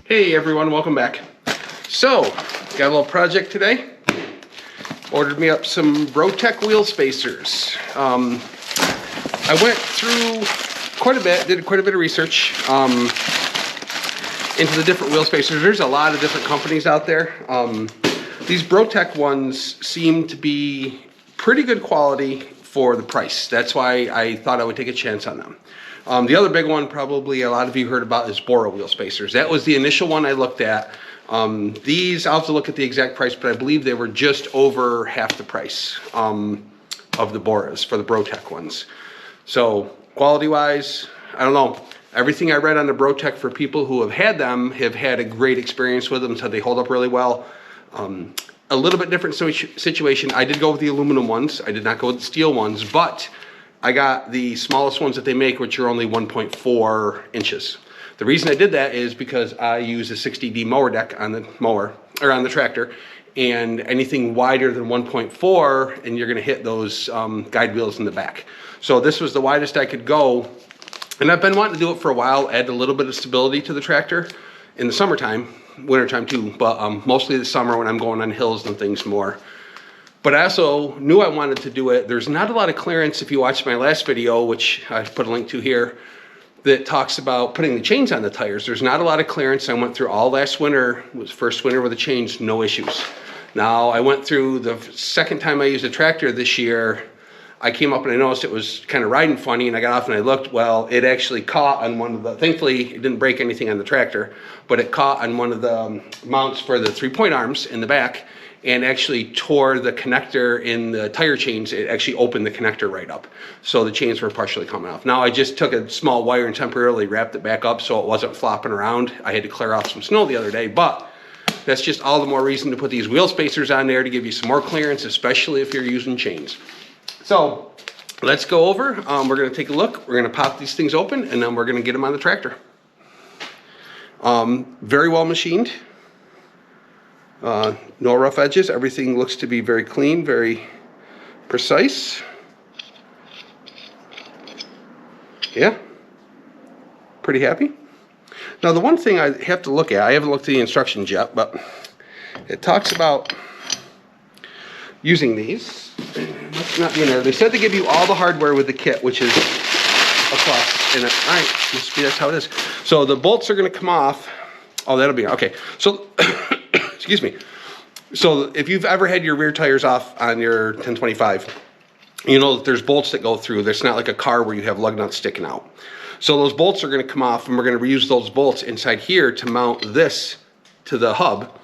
Hey everyone, welcome back. So, got a little project today. Ordered me up some Bro-Tek wheel spacers. I went through quite a bit, did quite a bit of research into the different wheel spacers. There's a lot of different companies out there. These Bro-Tek ones seem to be pretty good quality for the price. That's why I thought I would take a chance on them. The other big one probably a lot of you heard about is Boro wheel spacers. That was the initial one I looked at. These, I'll have to look at the exact price, but I believe they were just over half the price of the Boras for the Bro-Tek ones. So quality-wise, I don't know. Everything I read on the Bro-Tek for people who have had them have had a great experience with them, so they hold up really well. A little bit different situation. I did go with the aluminum ones. I did not go with the steel ones, but I got the smallest ones that they make, which are only 1.4 inches. The reason I did that is because I use a 60D mower deck on the mower, or on the tractor, and anything wider than 1.4, and you're gonna hit those guide wheels in the back. So this was the widest I could go, and I've been wanting to do it for a while, add a little bit of stability to the tractor in the summertime, wintertime too, but mostly the summer when I'm going on hills and things more. But I also knew I wanted to do it. There's not a lot of clearance if you watched my last video, which I put a link to here, that talks about putting the chains on the tires. There's not a lot of clearance. I went through all last winter, it was first winter with the chains, no issues. Now I went through the second time I used a tractor this year, I came up and I noticed it was kind of riding funny, and I got off and I looked, well, it actually caught on one of the, thankfully it didn't break anything on the tractor, but it caught on one of the mounts for the 3-point arms in the back, and actually tore the connector in the tire chains. It actually opened the connector right up. So the chains were partially coming off. Now I just took a small wire and temporarily wrapped it back up so it wasn't flopping around. I had to clear off some snow the other day, but that's just all the more reason to put these wheel spacers on there to give you some more clearance, especially if you're using chains. So let's go over, we're gonna take a look, we're gonna pop these things open, and then we're gonna get them on the tractor. Very well machined. No rough edges. Everything looks to be very clean, very precise. Yeah, pretty happy. Now the one thing I have to look at, I haven't looked at the instructions yet, but it talks about using these. Must not be in there. They said they give you all the hardware with the kit, which is a plus. And all right, must be that's how it is. So the bolts are going to come off. Oh, that'll be okay. So. Excuse me. So if you've ever had your rear tires off on your 1025, you know that there's bolts that go through. There's not like a car where you have lug nuts sticking out. So those bolts are going to come off, and we're going to reuse those bolts inside here to mount this to the hub,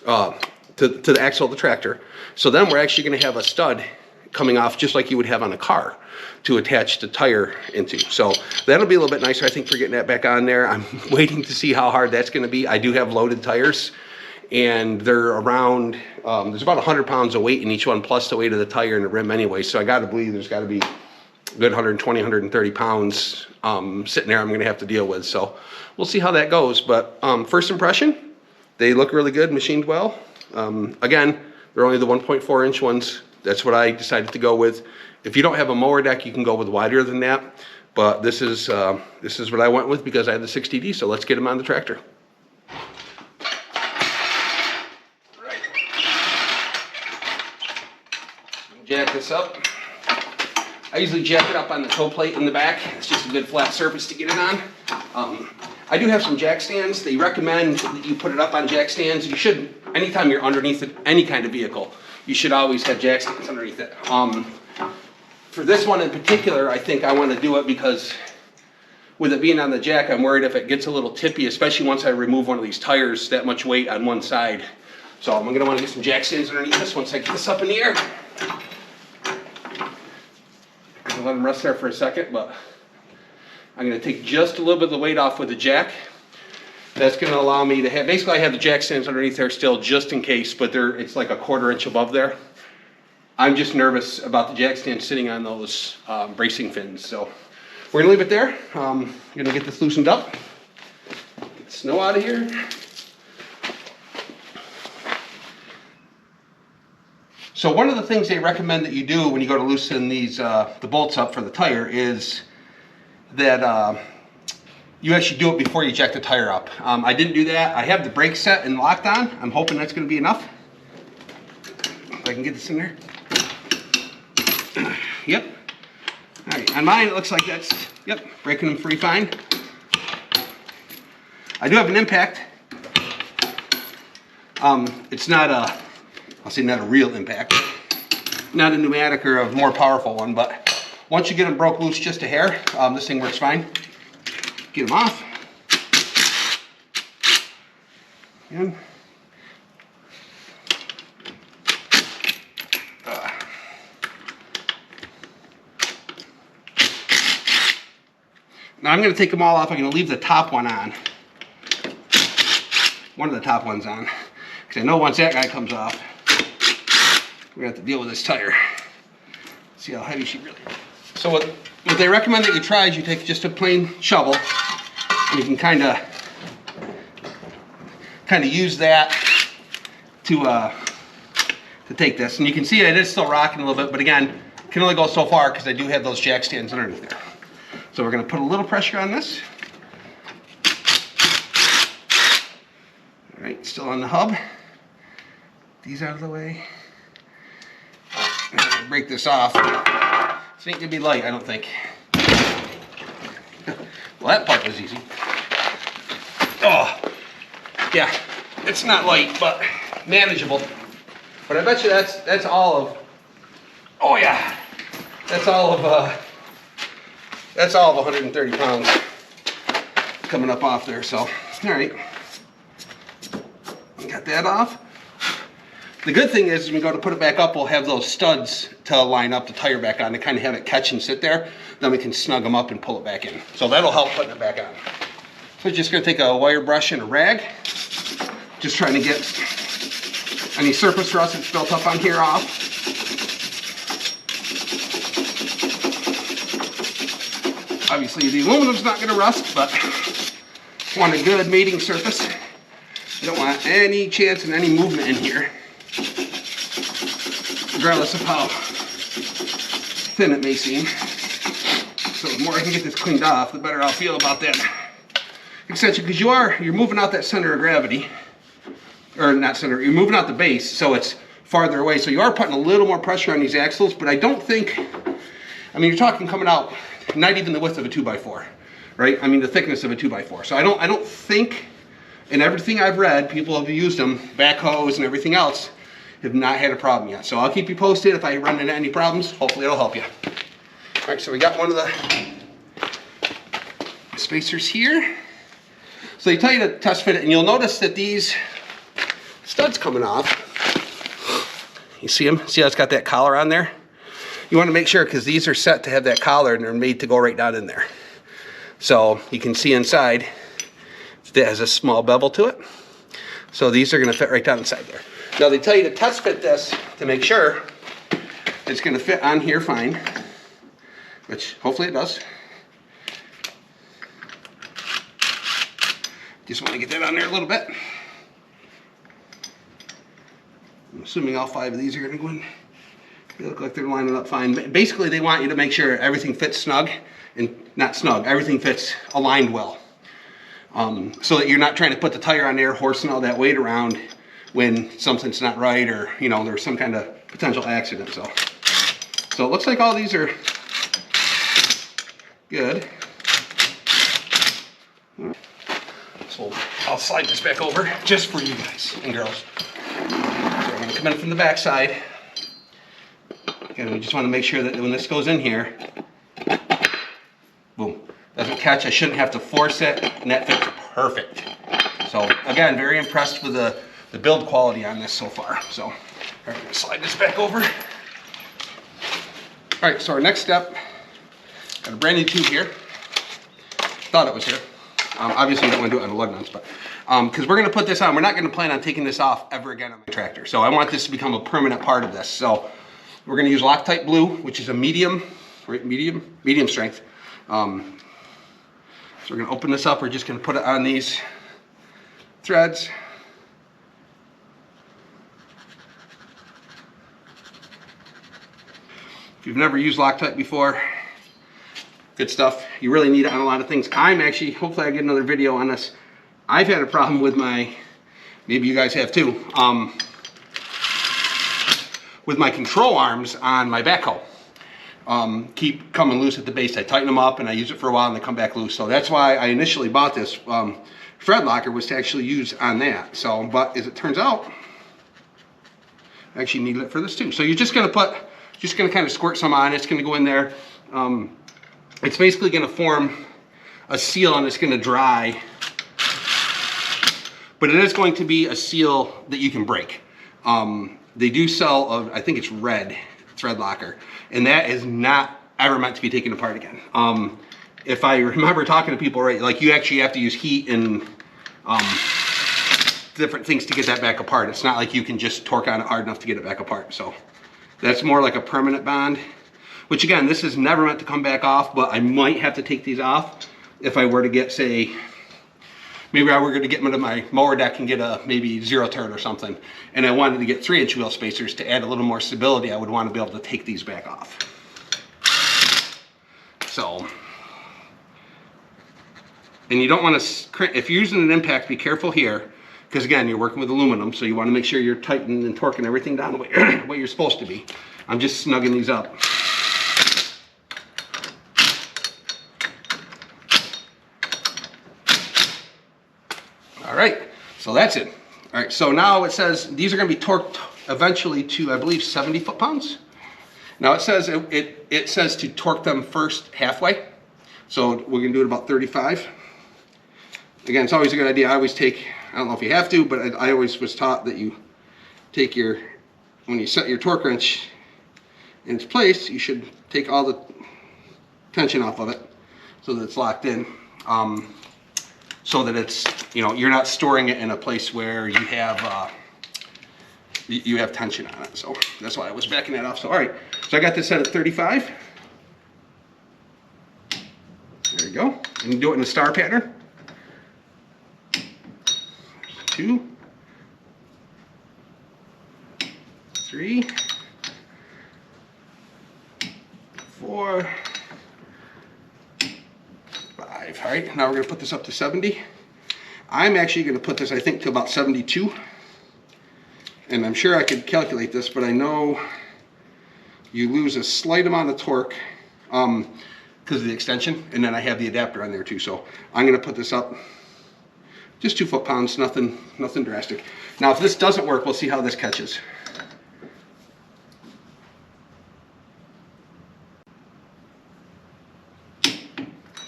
to the axle of the tractor. So then we're actually going to have a stud coming off just like you would have on a car to attach the tire into. So that'll be a little bit nicer, I think, for getting that back on there. I'm waiting to see how hard that's going to be. I do have loaded tires, and they're around, there's about 100 pounds of weight in each one, plus the weight of the tire and the rim anyway. So I got to believe there's got to be a good 120, 130 pounds sitting there I'm going to have to deal with. So we'll see how that goes. But first impression, they look really good, machined well. Again, they're only the 1.4 inch ones. That's what I decided to go with. If you don't have a mower deck, you can go with wider than that. But this is what I went with because I had the 60D. So let's get them on the tractor. Jack this up. I usually jack it up on the toe plate in the back. It's just a good flat surface to get it on. I do have some jack stands. They recommend that you put it up on jack stands. You should, anytime you're underneath it, any kind of vehicle, you should always have jack stands underneath it. For this one in particular, I think I want to do it because with it being on the jack, I'm worried if it gets a little tippy, especially once I remove one of these tires, that much weight on one side. So I'm going to want to get some jack stands underneath this once I get this up in the air. I'll let them rest there for a second, but I'm going to take just a little bit of the weight off with the jack. That's going to allow me to have, basically I have the jack stands underneath there still just in case, but it's like a 1/4 inch above there. I'm just nervous about the jack stand sitting on those bracing fins. So we're going to leave it there. I'm going to get this loosened up. Get the snow out of here. So one of the things they recommend that you do when you go to loosen these the bolts up for the tire is that you actually do it before you jack the tire up. I didn't do that. I have the brakes set and locked on. I'm hoping that's going to be enough. If I can get this in there. Yep. All right, on mine it looks like that's, yep, braking them free fine. I do have an impact. It's not a, I'll say not a real impact. Not a pneumatic or a more powerful one, but once you get them broke loose just a hair, this thing works fine. Get them off. And now I'm going to take them all off. I'm going to leave the top one on. One of the top ones on. Because I know once that guy comes off, we're going to have to deal with this tire. See how heavy she really is. So what they recommend that you try is you take just a plain shovel and you can kind of use that to take this. And you can see it is still rocking a little bit, but again, can only go so far because I do have those jack stands underneath there. So we're going to put a little pressure on this. All right, still on the hub. These out of the way. I'm going to break this off. This ain't going to be light, I don't think. Well, that part was easy. Oh, yeah, it's not light, but manageable. But I bet you that's all of, oh yeah, that's all of 130 pounds coming up off there. So, all right, got that off. The good thing is when we go to put it back up, we'll have those studs to line up the tire back on to kind of have it catch and sit there. Then we can snug them up and pull it back in. So that'll help putting it back on. So just gonna take a wire brush and a rag. Just trying to get any surface rust that's built up on here off. Obviously the aluminum's not gonna rust, but want a good mating surface. You don't want any chance of any movement in here, regardless of how thin it may seem. So the more I can get this cleaned off, the better I'll feel about that extension, because you're moving out that center of gravity, or not center, you're moving out the base, so it's farther away. So you are putting a little more pressure on these axles, but I don't think, I mean, you're talking coming out not even the width of a 2x4, right? I mean, the thickness of a 2x4. So I don't think, in everything I've read, people have used them, backhoes and everything else, have not had a problem yet. So I'll keep you posted if I run into any problems. Hopefully it'll help you. All right, so we got one of the spacers here. So they tell you to test fit it, and you'll notice that these studs coming off, you see them? See how it's got that collar on there? You want to make sure, because these are set to have that collar and they're made to go right down in there. So you can see inside that has a small bevel to it. So these are going to fit right down inside there. Now they tell you to test fit this to make sure it's going to fit on here fine, which hopefully it does. Just want to get that on there a little bit. I'm assuming all 5 of these are going to go in. They look like they're lining up fine. Basically, they want you to make sure everything fits snug, and not snug, everything fits aligned well. So that you're not trying to put the tire on there, horsing all that weight around when something's not right, or there's some kind of potential accident. So it looks like all these are good. So I'll slide this back over just for you guys and girls. So I'm going to come in from the back side. Again, we just want to make sure that when this goes in here, boom, doesn't catch. I shouldn't have to force it, and that fits perfect. So again, very impressed with the build quality on this so far. So all right, I'm going to slide this back over. All right, so our next step, got a brand new tube here. Thought it was here. Obviously, you don't want to do it on the lug nuts, but because we're going to put this on, we're not going to plan on taking this off ever again on my tractor. So I want this to become a permanent part of this. So we're going to use Loctite Blue, which is a medium strength. So we're going to open this up. We're just going to put it on these threads. If you've never used Loctite before, Good stuff. You really need it on a lot of things. I'm actually, hopefully I get another video on this. I've had a problem with my, maybe you guys have too, with my control arms on my backhoe. Keep coming loose at the base. I tighten them up and I use it for a while and they come back loose. So that's why I initially bought this thread locker, was to actually use on that. So, but as it turns out, I actually needed it for this too. So you're just gonna kind of squirt some on. It's gonna go in there. It's basically gonna form a seal and it's gonna dry. But it is going to be a seal that you can break. They do sell, I think it's red thread locker, and that is not ever meant to be taken apart again. If I remember talking to people, right, like you actually have to use heat and different things to get that back apart. It's not like you can just torque on it hard enough to get it back apart. So that's more like a permanent bond, which again, this is never meant to come back off, but I might have to take these off if I were to get, say, maybe I were going to get into my mower deck and get a maybe 0 turn or something, and I wanted to get 3-inch wheel spacers to add a little more stability. I would want to be able to take these back off. So, and you don't want to, if you're using an impact, be careful here, because again, you're working with aluminum, so you want to make sure you're tightening and torquing everything down the way what you're supposed to be. I'm just snugging these up. All right, so that's it. All right, so now it says these are going to be torqued eventually to, I believe, 70 foot-pounds. Now it says it says to torque them first halfway, so we're going to do it about 35. Again, it's always a good idea. I always take, I don't know if you have to, but I always was taught that you take your, when you set your torque wrench in its place, you should take all the tension off of it so that it's locked in. So that it's, you know, you're not storing it in a place where you have tension on it. So that's why I was backing that off. So all right, so I got this set at 35. There you go. And you do it in a star pattern. 2, 3, 4, 5. All right, now we're going to put this up to 70. I'm actually going to put this, I think, to about 72. And I'm sure I could calculate this, but I know you lose a slight amount of torque because of the extension, and then I have the adapter on there too. So I'm going to put this up just 2 foot-pounds, nothing drastic. Now, if this doesn't work, we'll see how this catches.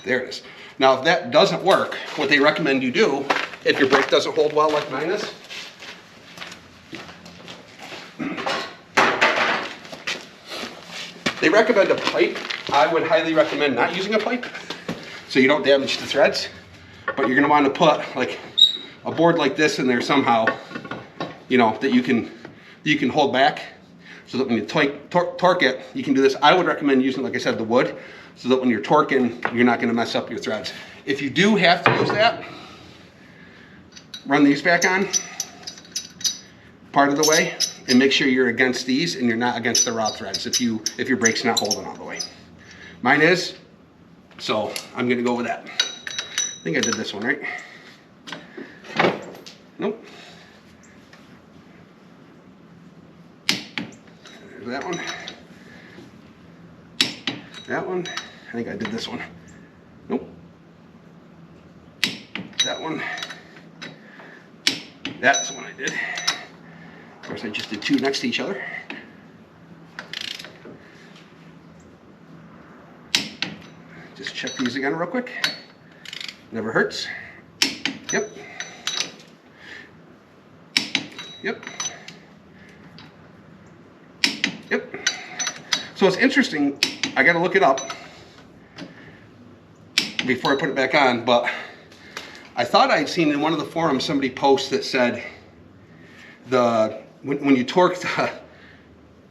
There it is. Now, if that doesn't work, what they recommend you do, if your brake doesn't hold well like mine is, they recommend a pipe. I would highly recommend not using a pipe so you don't damage the threads, but you're gonna want to put like a board like this in there somehow, you know, that you can hold back so that when you torque it, you can do this. I would recommend using, like I said, the wood, so that when you're torquing, you're not going to mess up your threads. If you do have to use that, run these back on part of the way and make sure you're against these and you're not against the raw threads if your brake's not holding all the way. Mine is, so I'm going to go with that. I think I did this one, right? Nope. There's that one. That one. I think I did this one. Nope. That one. That's the one I did. Of course, I just did 2 next to each other. Just check these again real quick. Never hurts. Yep. Yep. Yep. So it's interesting. I got to look it up before I put it back on, but I thought I'd seen in one of the forums somebody post that said when you torque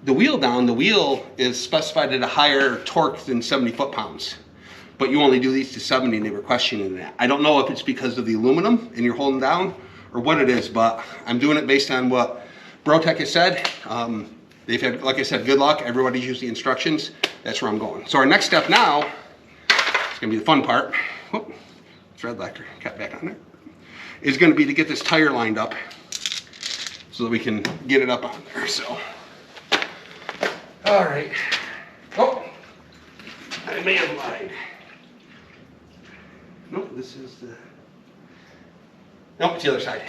the wheel down, the wheel is specified at a higher torque than 70 foot-pounds, but you only do these to 70, and they were questioning that. I don't know if it's because of the aluminum and you're holding down or what it is, but I'm doing it based on what Bro-Tek has said. They've had, like I said, good luck. Everybody's used the instructions. That's where I'm going. So our next step now It's gonna be the fun part. Oh, thread locker got back on there. Is gonna be to get this tire lined up so that we can get it up on there, so. All right. Oh, I may have lied. Nope, this is the, nope, it's the other side.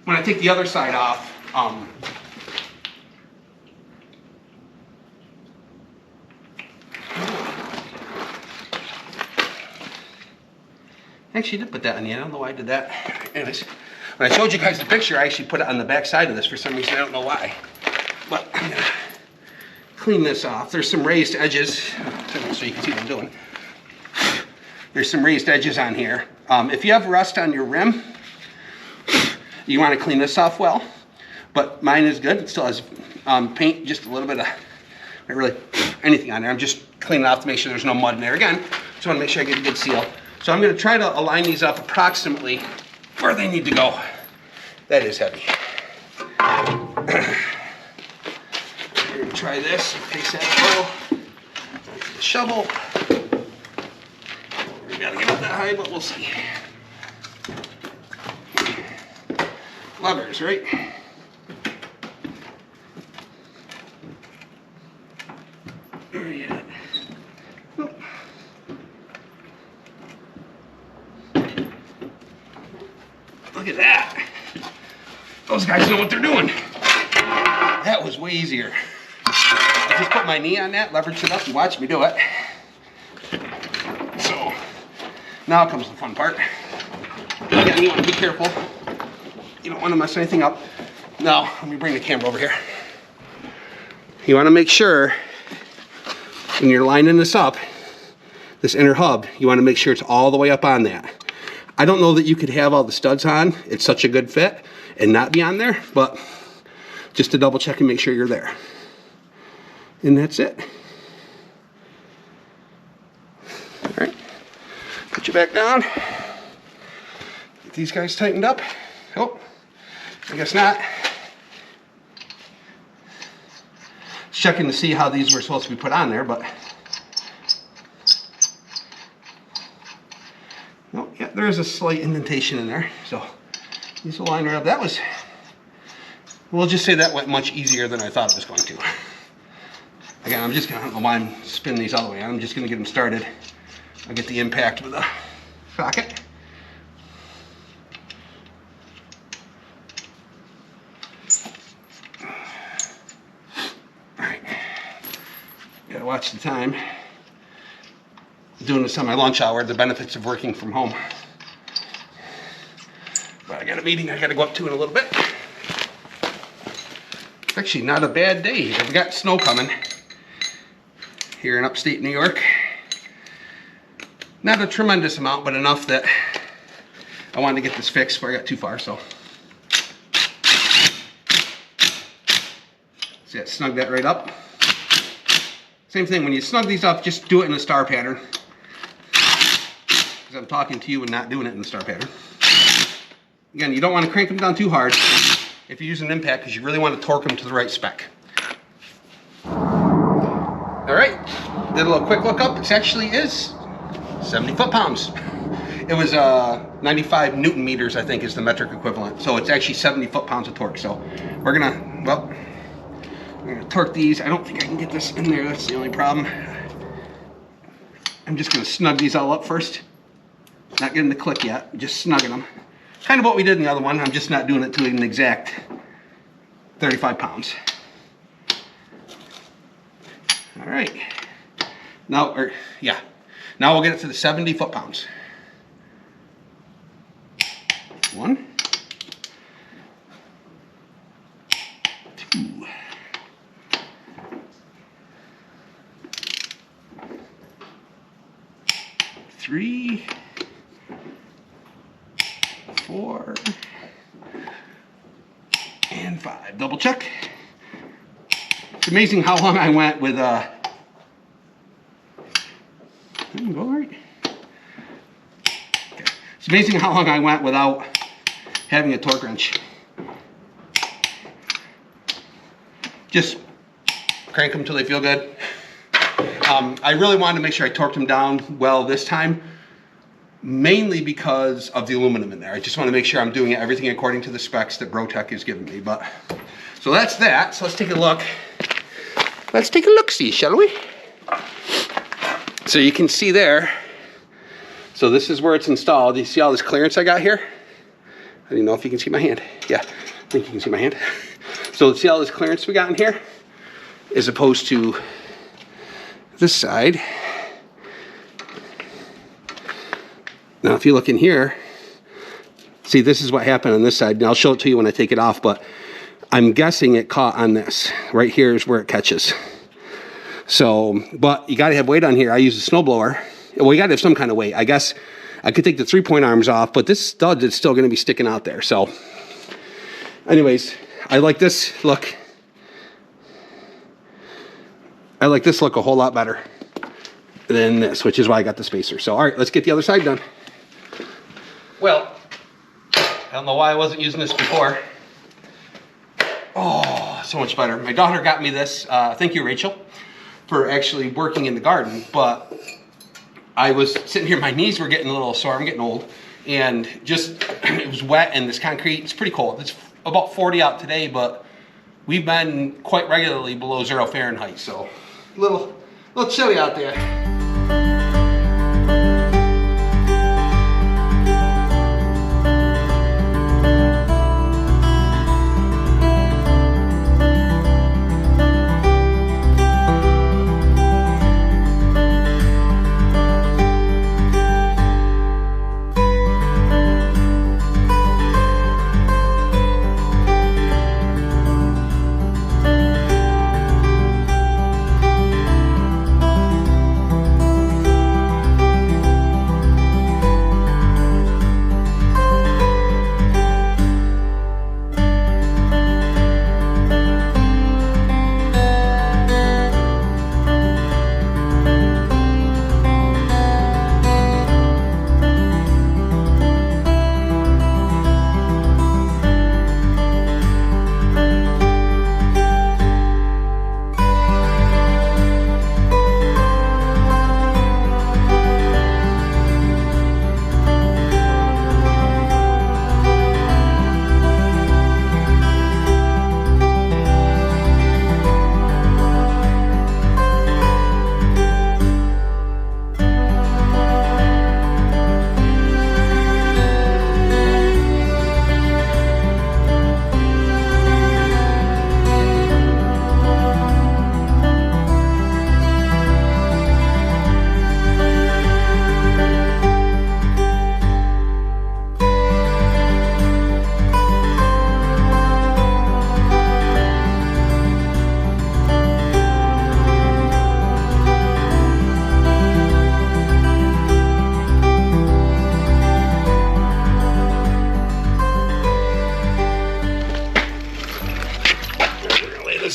When I take the other side off, I actually did put that on the end. I don't know why I did that. Anyways, when I showed you guys the picture, I actually put it on the back side of this for some reason. I don't know why. But I'm gonna clean this off. There's some raised edges, so you can see what I'm doing. There's some raised edges on here. If you have rust on your rim, you want to clean this off well. But mine is good. It still has paint, just a little bit of, not really anything on there. I'm just cleaning it off to make sure there's no mud in there. Again, just want to make sure I get a good seal. So I'm going to try to align these up approximately where they need to go. That is heavy. We're going to try this. Fix that bowl. The shovel. We got to get up that high, but we'll see. Levers, right? Where are you at? Oh. Look at that. Those guys know what they're doing. That was way easier. I just put my knee on that, leveraged it up, and watched me do it. So, now comes the fun part. Again, you want to be careful. You don't want to mess anything up. Now, let me bring the camera over here. You want to make sure when you're lining this up, this inner hub, you want to make sure it's all the way up on that. I don't know that you could have all the studs on. It's such a good fit and not be on there, but just to double check and make sure you're there. And that's it. All right, put you back down. Get these guys tightened up. Oh, I guess not. Just checking to see how these were supposed to be put on there, but oh, yeah, there is a slight indentation in there, so these will line right up. That was, we'll just say that went much easier than I thought it was going to. Again, I'm just gonna, I don't know why I'm spinning these all the way. I'm just gonna get them started. I'll get the impact with the socket. All right, gotta watch the time. Doing this on my lunch hour, the benefits of working from home. But I got a meeting I gotta go up to in a little bit. It's actually not a bad day. We've got snow coming here in upstate New York. Not a tremendous amount, but enough that I wanted to get this fixed before I got too far, so. See, I snug that right up. Same thing, when you snug these up, just do it in a star pattern. Because I'm talking to you and not doing it in the star pattern. Again, you don't want to crank them down too hard if you use an impact, because you really want to torque them to the right spec. All right, did a little quick look up. It actually is 70 foot-pounds. It was 95 Newton meters, I think, is the metric equivalent. So it's actually 70 foot-pounds of torque. So we're gonna, well, we're gonna torque these. I don't think I can get this in there. That's the only problem. I'm just gonna snug these all up first. Not getting the click yet, just snugging them. Kind of what we did in the other one. I'm just not doing it to an exact 35 pounds. All right. Now, now we'll get it to the 70 foot-pounds. 1, 2, 3, 4, and 5. Double check. It's amazing how long I went with go right. Okay. It's amazing how long I went without having a torque wrench. Just crank them till they feel good. I really wanted to make sure I torqued them down well this time, mainly because of the aluminum in there. I just want to make sure I'm doing everything according to the specs that Bro-Tek has given me. But so that's that. So let's take a look. Let's take a look-see, shall we? So you can see there. So this is where it's installed. You see all this clearance I got here? I don't know if you can see my hand. Yeah, I think you can see my hand. So see all this clearance we got in here? As opposed to this side. Now if you look in here, see this is what happened on this side. And I'll show it to you when I take it off, but I'm guessing it caught on this. Right here is where it catches. So, but you gotta have weight on here. I use a snowblower. Well, you gotta have some kind of weight. I guess I could take the 3-point arms off, but this stud is still gonna be sticking out there. So anyways, I like this look. I like this look a whole lot better than this, which is why I got the spacer. So, all right, let's get the other side done. Well, I don't know why I wasn't using this before. Oh, so much better. My daughter got me this. Thank you, Rachel, for actually working in the garden. But I was sitting here, my knees were getting a little sore. I'm getting old. And just, it was wet and this concrete, it's pretty cold. It's about 40 out today, but we've been quite regularly below 0 Fahrenheit. So a little chilly out there.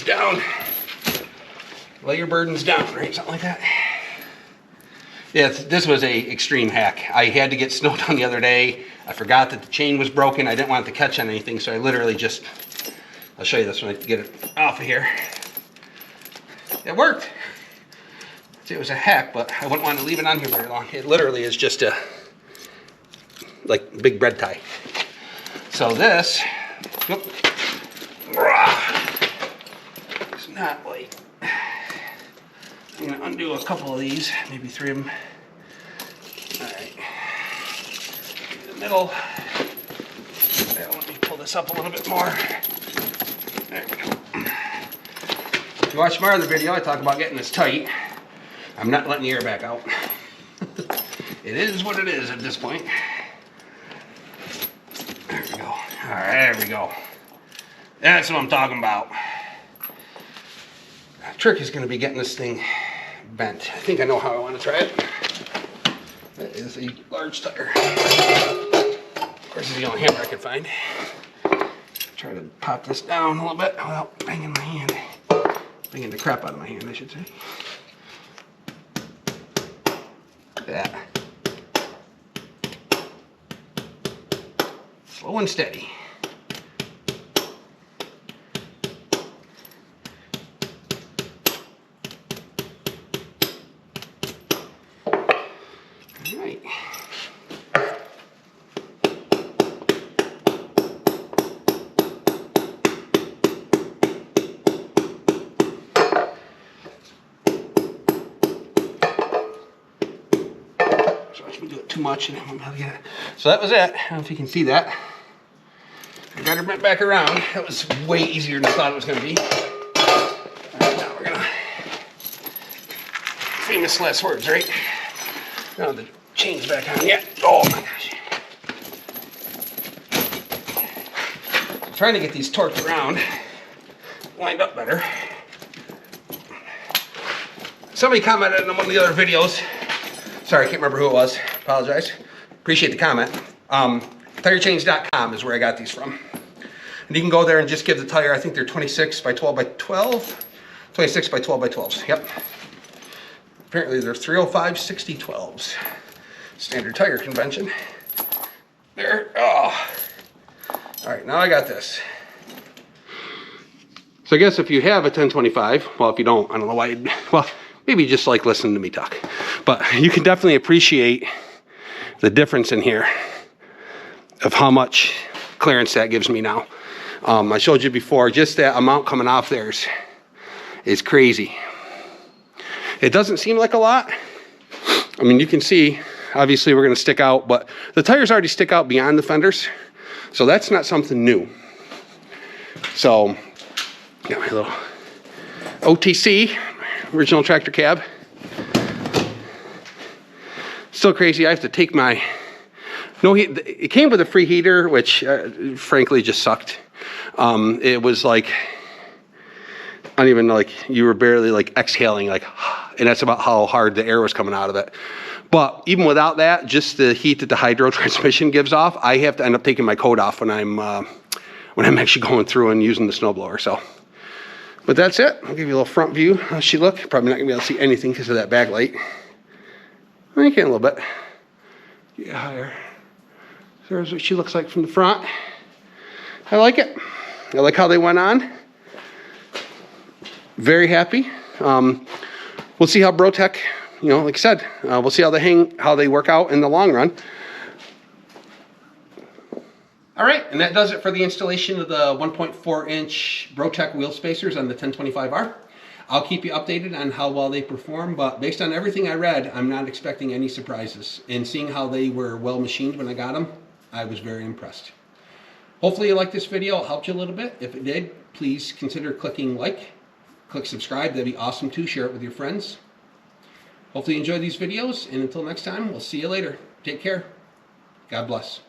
Down. Lay your burdens down, right? Something like that. Yeah, this was a extreme hack. I had to get snow done the other day. I forgot that the chain was broken. I didn't want it to catch on anything, so I literally just, I'll show you this when I get it off of here. It worked. It was a hack, but I wouldn't want to leave it on here very long. It literally is just a, like, big bread tie. So this, whoop, it's not like, I'm gonna undo a couple of these, maybe 3 of them. All right, in the middle. Let me pull this up a little bit more. There we go. If you watch my other video, I talk about getting this tight. I'm not letting the air back out. It is what it is at this point. There we go. All right, there we go. That's what I'm talking about. The trick is going to be getting this thing bent. I think I know how I want to try it. That is a large tire. Of course, it's the only hammer I can find. Try to pop this down a little bit without banging my hand. Banging the crap out of my hand, I should say. That. Slow and steady. do it too much. So that was it. I don't know if you can see that. I got her bent back around. That was way easier than I thought it was going to be. All right, now we're going to, famous last words, right? Now the chain's back on yet. Oh my gosh. I'm trying to get these torqued around, lined up better. Somebody commented on one of the other videos. Sorry, I can't remember who it was. Apologize. Appreciate the comment. TireChange.com is where I got these from. And you can go there and just give the tire, I think they're 26 by 12 by 12. 26 by 12 by 12s, yep. Apparently they're 305 60/12s. Standard tire convention. There, oh. All right, now I got this. So I guess if you have a 1025, well, if you don't, I don't know why, well, maybe you just like listening to me talk. But you can definitely appreciate the difference in here of how much clearance that gives me now. I showed you before, just that amount coming off there is crazy. It doesn't seem like a lot. I mean, you can see, obviously we're gonna stick out, but the tires already stick out beyond the fenders. So that's not something new. So, got my little OTC, original tractor cab. Still crazy, I have to take my, no heat, it came with a free heater, which frankly just sucked. It was like, I don't even know, like you were barely like exhaling, like, and that's about how hard the air was coming out of it. But even without that, just the heat that the hydro transmission gives off, I have to end up taking my coat off when I'm actually going through and using the snowblower. So, but that's it. I'll give you a little front view. How she look? Probably not gonna be able to see anything because of that backlight. I can a little bit. Get higher. So there's what she looks like from the front. I like it. I like how they went on. Very happy. We'll see how Bro-Tek, you know, like I said, we'll see how they work out in the long run. All right, and that does it for the installation of the 1.4 inch Bro-Tek wheel spacers on the 1025R. I'll keep you updated on how well they perform, but based on everything I read, I'm not expecting any surprises. And seeing how they were well machined when I got them, I was very impressed. Hopefully you liked this video. It helped you a little bit. If it did, please consider clicking like. Click subscribe, that'd be awesome too. Share it with your friends. Hopefully you enjoy these videos, and until next time, we'll see you later. Take care. God bless.